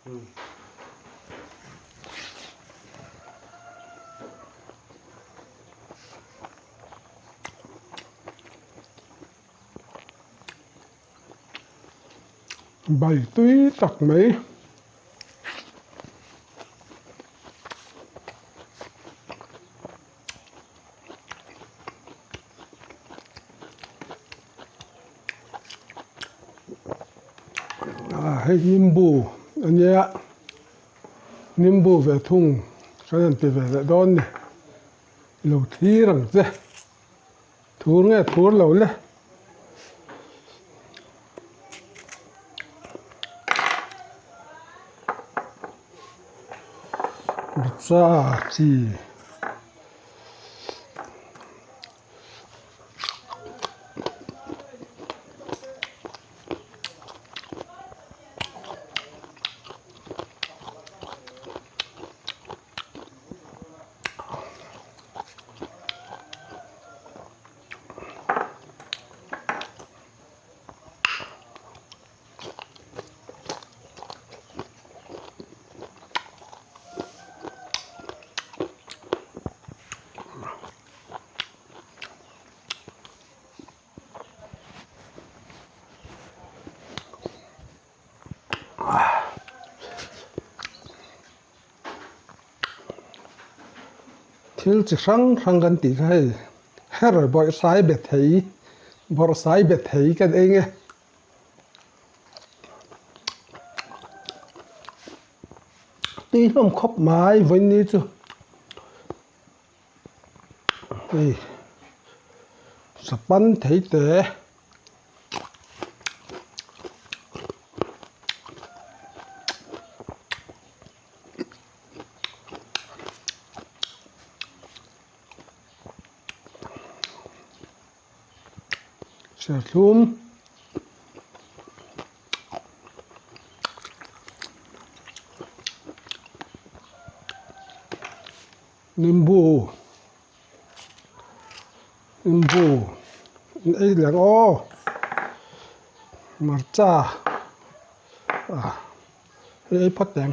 Bảy túi tặc mấy. Hay nimbu anh ạ. Nimbu về thùng cho nên thì về lại đón này lẩu thí rằng thế thú nghe thú lẩu lên ra chỉ thiếu chỉ sang gần tí hay hết rồi bỏ sai biệt thấy bỏ sai biệt thấy cái đấy nghe tí không khóc mãi với ní chứ đây sắp bắn thấy thế sẽ zoom nimbu ấy là ô marcha ấy phát đèn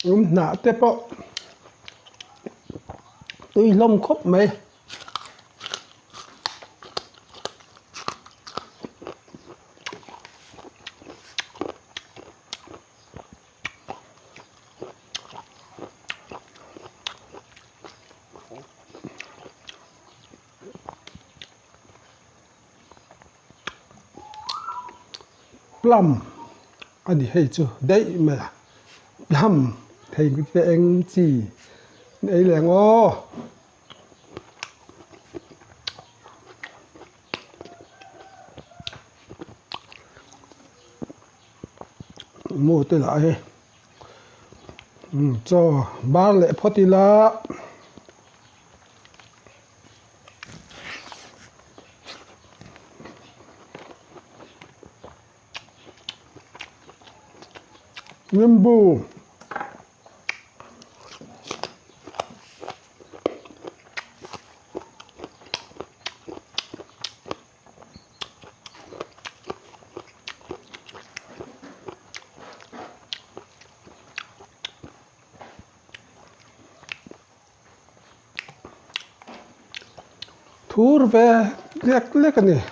nã tiếp bộ tôi lông khóc mày plum anh hay chưa đấy mà plum thầy cái anh gì đấy là ngô mua tới lại cho ba lệ phật là nimbu thur về lek lek này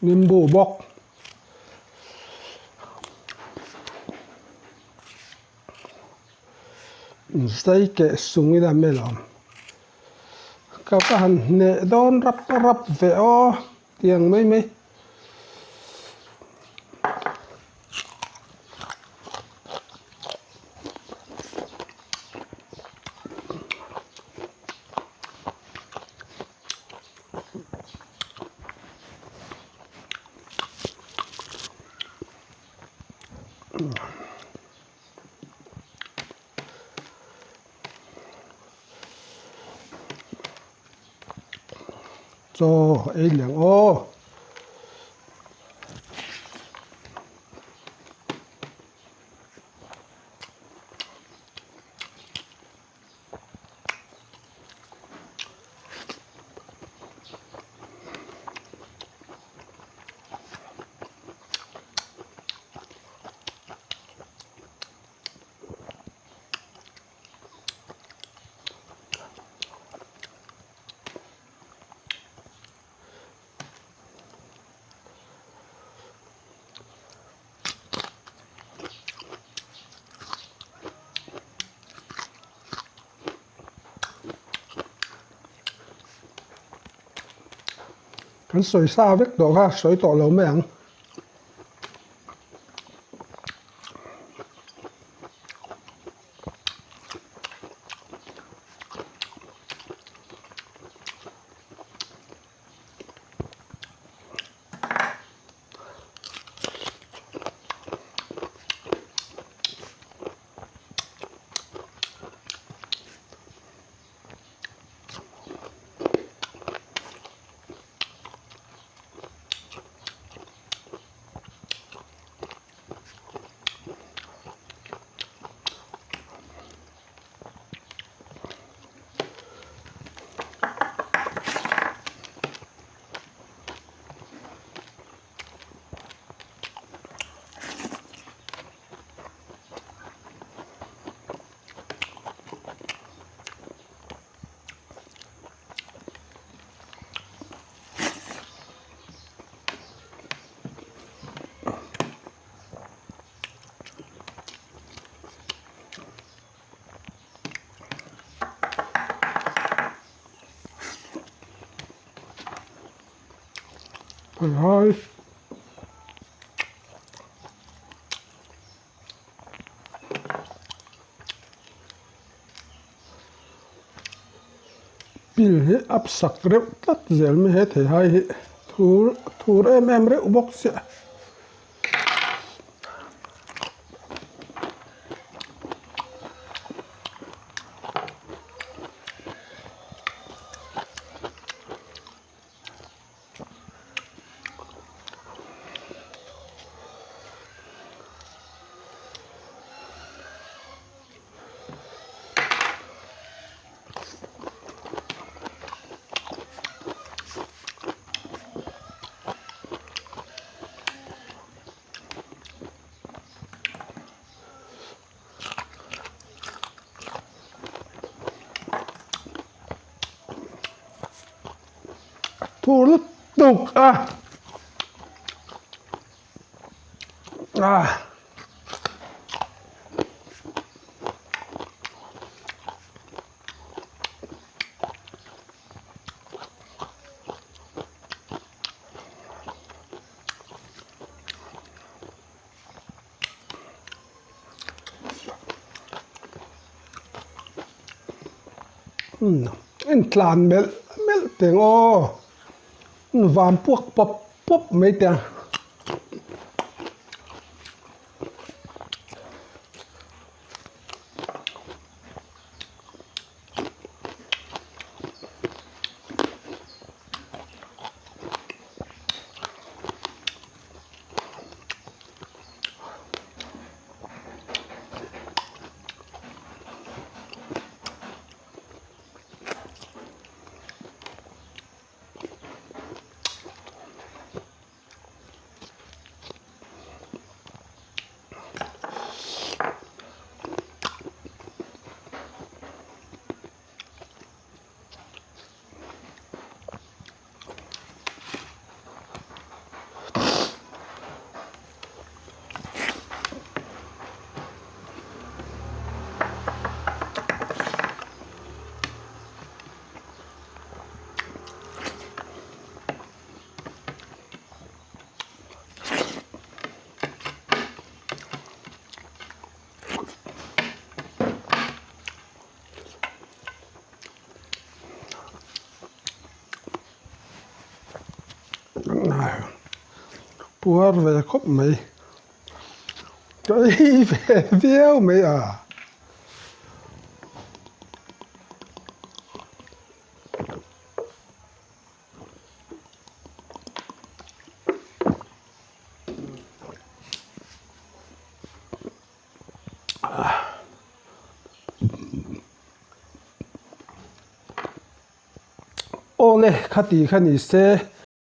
nimbu bok say kệ sung ra mê lòng các bạn nè đón rắp về o tiếng mấy cho ấy lượng ô kan soi sa vek do ha soi to lo meng rồi pil hi ap sak reuh tlat zel mi he thei hai hi thur em reuh bawk sia thua lứt tục in tlan mel tiếng ô vam puak pop mấy tiếng puar về khóc mày cái về véo mày ô nè khát đi se